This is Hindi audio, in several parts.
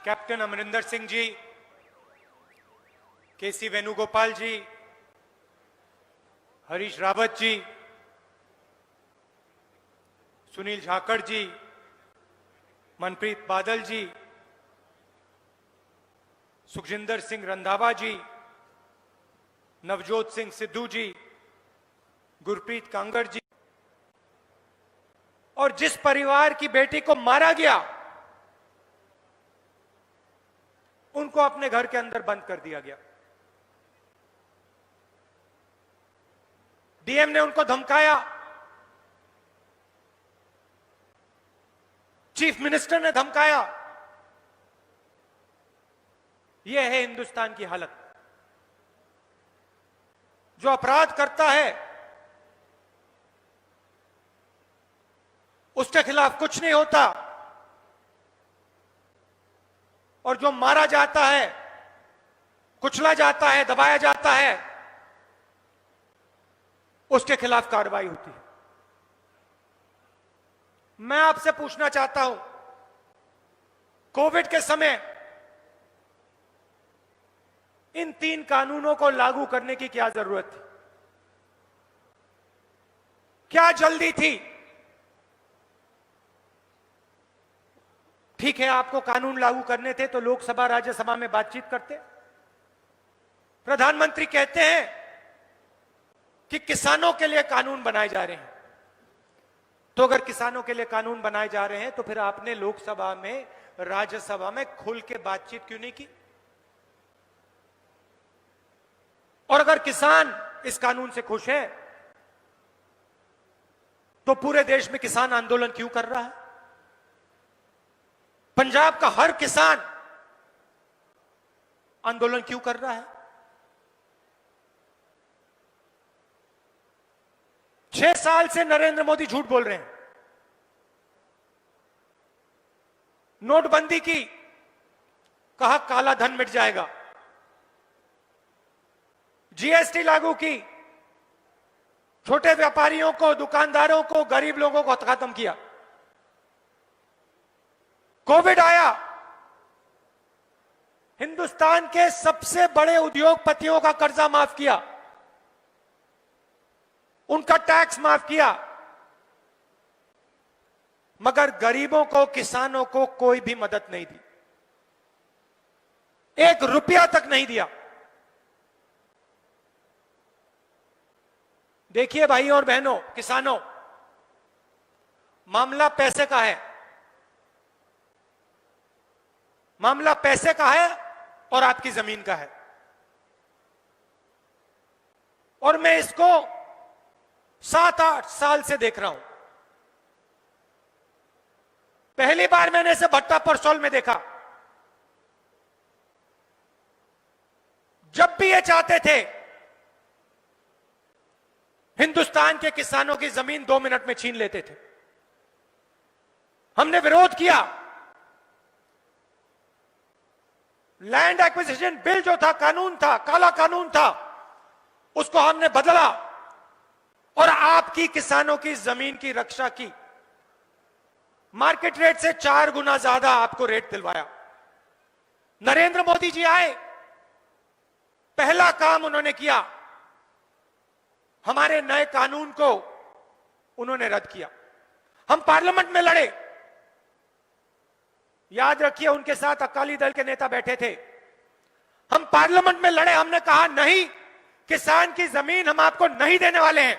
कैप्टन अमरिंदर सिंह जी, केसी वेणुगोपाल जी, हरीश रावत जी, सुनील झाकड़ जी, मनप्रीत बादल जी, सुखजिंदर सिंह रंधावा जी, नवजोत सिंह सिद्धू जी, गुरप्रीत कांगड़ जी, और जिस परिवार की बेटी को मारा गया उनको अपने घर के अंदर बंद कर दिया गया। डीएम ने उनको धमकाया, चीफ मिनिस्टर ने धमकाया। यह है हिंदुस्तान की हालत। जो अपराध करता है उसके खिलाफ कुछ नहीं होता, और जो मारा जाता है, कुचला जाता है, दबाया जाता है, उसके खिलाफ कार्रवाई होती है। मैं आपसे पूछना चाहता हूं, कोविड के समय इन 3 कानूनों को लागू करने की क्या जरूरत थी? क्या जल्दी थी? ठीक है, आपको कानून लागू करने थे तो लोकसभा राज्यसभा में बातचीत करते। प्रधानमंत्री कहते हैं कि किसानों के लिए कानून बनाए जा रहे हैं, तो अगर किसानों के लिए कानून बनाए जा रहे हैं तो फिर आपने लोकसभा में, राज्यसभा में खुल के बातचीत क्यों नहीं की? और अगर किसान इस कानून से खुश है तो पूरे देश में किसान आंदोलन क्यों कर रहा है? पंजाब का हर किसान आंदोलन क्यों कर रहा है? 6 साल से नरेंद्र मोदी झूठ बोल रहे हैं। नोटबंदी की, कहा काला धन मिट जाएगा। जीएसटी लागू की, छोटे व्यापारियों को, दुकानदारों को, गरीब लोगों को खत्म किया। कोविड आया, हिंदुस्तान के सबसे बड़े उद्योगपतियों का कर्जा माफ किया, उनका टैक्स माफ किया, मगर गरीबों को, किसानों को कोई भी मदद नहीं दी। 1 रुपया तक नहीं दिया। देखिए भाइयों और बहनों, किसानों, मामला पैसे का है। मामला पैसे का है और आपकी जमीन का है। और मैं इसको 7-8 साल से देख रहा हूं। पहली बार मैंने इसे भट्टा परसौल में देखा। जब भी ये चाहते थे हिंदुस्तान के किसानों की जमीन 2 मिनट में छीन लेते थे। हमने विरोध किया। लैंड एक्विजिशन बिल जो था, कानून था, काला कानून था, उसको हमने बदला और आपकी किसानों की जमीन की रक्षा की। मार्केट रेट से 4 गुना ज्यादा आपको रेट दिलवाया। नरेंद्र मोदी जी आए, पहला काम उन्होंने किया, हमारे नए कानून को उन्होंने रद्द किया। हम पार्लियामेंट में लड़े। याद रखिए, उनके साथ अकाली दल के नेता बैठे थे। हम पार्लियामेंट में लड़े। हमने कहा नहीं, किसान की जमीन हम आपको नहीं देने वाले हैं।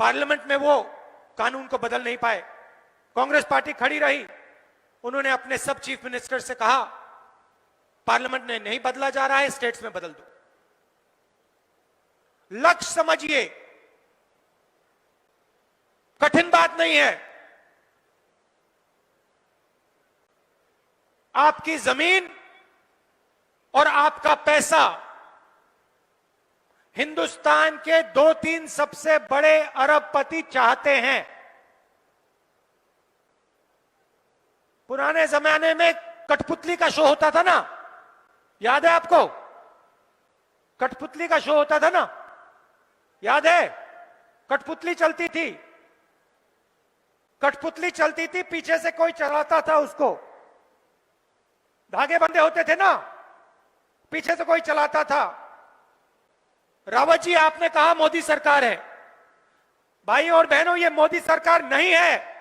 पार्लियामेंट में वो कानून को बदल नहीं पाए। कांग्रेस पार्टी खड़ी रही। उन्होंने अपने सब चीफ मिनिस्टर से कहा, पार्लियामेंट ने नहीं बदला जा रहा है, स्टेट्स में बदल दो। लक्ष्य समझिए, कठिन बात नहीं है। आपकी जमीन और आपका पैसा हिंदुस्तान के 2-3 सबसे बड़े अरबपति चाहते हैं। पुराने जमाने में कठपुतली का शो होता था ना, याद है आपको? कठपुतली का शो होता था ना, याद है? कठपुतली चलती थी। कठपुतली चलती थी, पीछे से कोई चलाता था उसको, धागे बंधे होते थे ना, पीछे से कोई चलाता था। रावत जी, आपने कहा मोदी सरकार है। भाई और बहनों, ये मोदी सरकार नहीं है,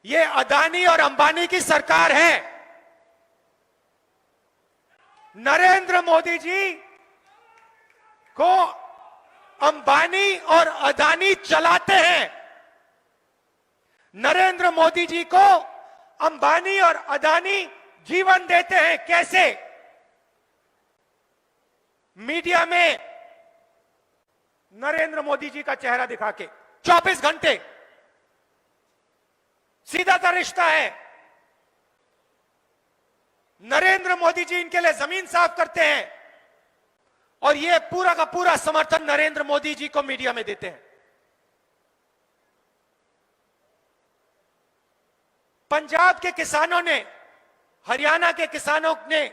ये अदानी और अंबानी की सरकार है। नरेंद्र मोदी जी को अंबानी और अदानी चलाते हैं। नरेंद्र मोदी जी को अंबानी और अदानी जीवन देते हैं। कैसे? मीडिया में नरेंद्र मोदी जी का चेहरा दिखा के 24 घंटे, सीधा सा रिश्ता है। नरेंद्र मोदी जी इनके लिए जमीन साफ करते हैं और ये पूरा का पूरा समर्थन नरेंद्र मोदी जी को मीडिया में देते हैं। पंजाब के किसानों ने, हरियाणा के किसानों ने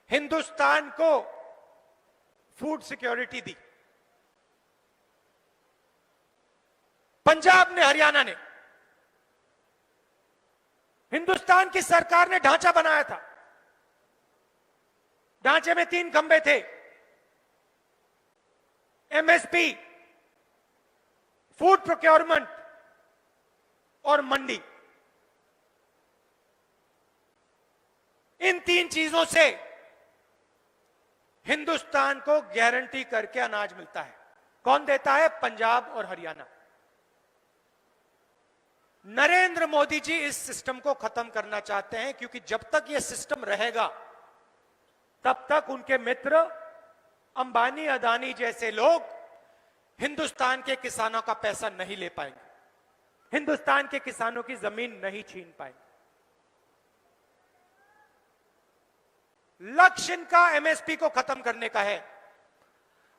हिंदुस्तान को फूड सिक्योरिटी दी। पंजाब ने, हरियाणा ने, हिंदुस्तान की सरकार ने ढांचा बनाया था। ढांचे में 3 खंबे थे, एमएसपी, फूड प्रोक्योरमेंट और मंडी। इन 3 चीजों से हिंदुस्तान को गारंटी करके अनाज मिलता है। कौन देता है? पंजाब और हरियाणा। नरेंद्र मोदी जी इस सिस्टम को खत्म करना चाहते हैं, क्योंकि जब तक यह सिस्टम रहेगा तब तक उनके मित्र अंबानी, अदानी जैसे लोग हिंदुस्तान के किसानों का पैसा नहीं ले पाएंगे, हिंदुस्तान के किसानों की जमीन नहीं छीन पाएंगे। लक्ष्य इनका एमएसपी को खत्म करने का है,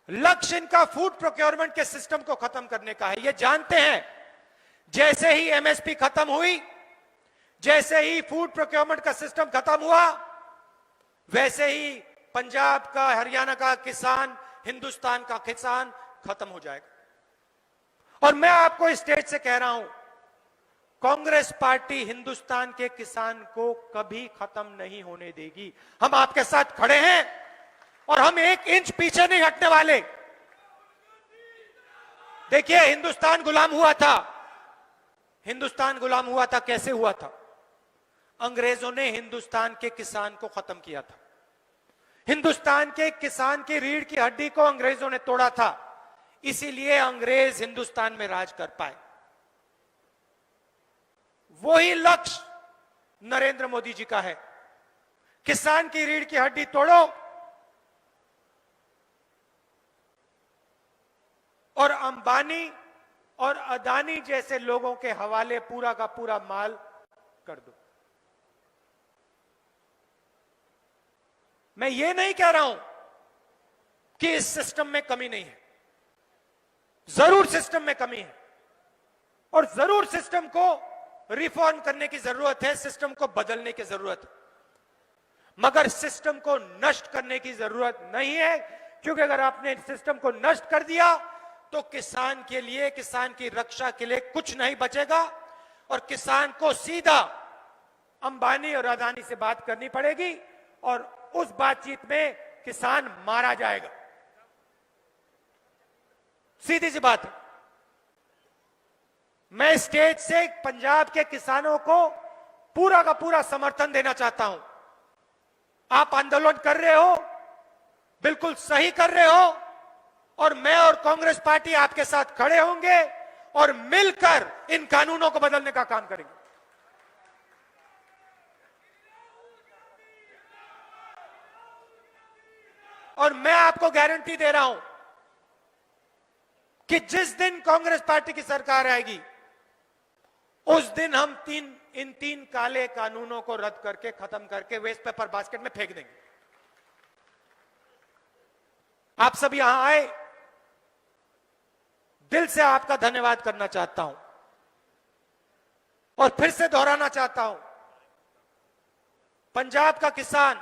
लक्ष्य इनका फूड प्रोक्योरमेंट के सिस्टम को खत्म करने का है। ये जानते हैं जैसे ही एमएसपी खत्म हुई, जैसे ही फूड प्रोक्योरमेंट का सिस्टम खत्म हुआ, वैसे ही पंजाब का, हरियाणा का किसान, हिंदुस्तान का किसान खत्म हो जाएगा। और मैं आपको इस स्टेज से कह रहा हूं, कांग्रेस पार्टी हिंदुस्तान के किसान को कभी खत्म नहीं होने देगी। हम आपके साथ खड़े हैं और हम 1 इंच पीछे नहीं हटने वाले। देखिए, हिंदुस्तान गुलाम हुआ था। हिंदुस्तान गुलाम हुआ था, कैसे हुआ था? अंग्रेजों ने हिंदुस्तान के किसान को खत्म किया था। हिंदुस्तान के किसान की रीढ़ की हड्डी को अंग्रेजों ने तोड़ा था, इसीलिए अंग्रेज हिंदुस्तान में राज कर पाए। वही लक्ष्य नरेंद्र मोदी जी का है। किसान की रीढ़ की हड्डी तोड़ो और अंबानी और अदानी जैसे लोगों के हवाले पूरा का पूरा माल कर दो। मैं ये नहीं कह रहा हूं कि इस सिस्टम में कमी नहीं है, जरूर सिस्टम में कमी है और जरूर सिस्टम को रिफॉर्म करने की जरूरत है, सिस्टम को बदलने की जरूरत है, मगर सिस्टम को नष्ट करने की जरूरत नहीं है। क्योंकि अगर आपने सिस्टम को नष्ट कर दिया तो किसान के लिए, किसान की रक्षा के लिए कुछ नहीं बचेगा और किसान को सीधा अंबानी और अदानी से बात करनी पड़ेगी और उस बातचीत में किसान मारा जाएगा। सीधी सी बात है। मैं स्टेज से पंजाब के किसानों को पूरा का पूरा समर्थन देना चाहता हूं। आप आंदोलन कर रहे हो, बिल्कुल सही कर रहे हो और मैं और कांग्रेस पार्टी आपके साथ खड़े होंगे और मिलकर इन कानूनों को बदलने का काम करेंगे। और मैं आपको गारंटी दे रहा हूं कि जिस दिन कांग्रेस पार्टी की सरकार आएगी उस दिन हम इन तीन काले कानूनों को रद्द करके, खत्म करके वेस्ट पेपर बास्केट में फेंक देंगे। आप सब यहां आए, दिल से आपका धन्यवाद करना चाहता हूं और फिर से दोहराना चाहता हूं, पंजाब का किसान,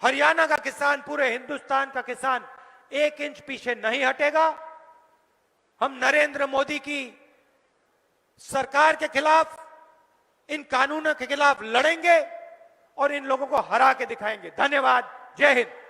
हरियाणा का किसान, पूरे हिंदुस्तान का किसान 1 इंच पीछे नहीं हटेगा। हम नरेंद्र मोदी की सरकार के खिलाफ, इन कानूनों के खिलाफ लड़ेंगे और इन लोगों को हरा के दिखाएंगे। धन्यवाद। जय हिंद।